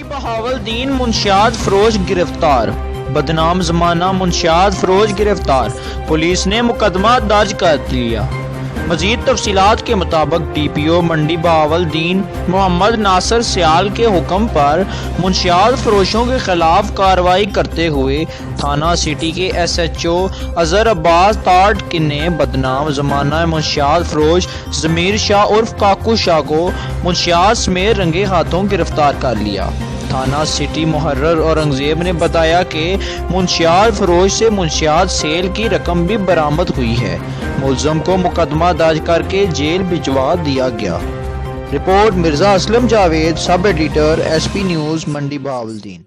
بہاولدین منشیات فروش گرفتار، بدنام زمانہ منشیات فروش گرفتار، پولیس نے مقدمہ درج کر لیا۔ مزید تفصیلات کے مطابق ڈی پی او منڈی بہاولدین محمد ناصر سیال کے حکم پر منشیات فروشوں کے خلاف کارروائی کرتے ہوئے تھانہ سٹی کے ایس ایچ او اظہر عباس تارڈ نے بدنام زمانہ منشیات فروش ضمیر شاہ عرف کاکو شاہ کو منشیات سمیت رنگے ہاتھوں گرفتار کر لیا۔ تھانہ سٹی محرر اورنگزیب نے بتایا کہ منشیات فروش سے منشیات سیل کی رقم بھی برآمد ہوئی ہے۔ ملزم کو مقدمہ درج کر کے جیل بھجوا دیا گیا۔ Report Mirza Aslam Javed, sub editor, S P news, منڈی بہاولدین۔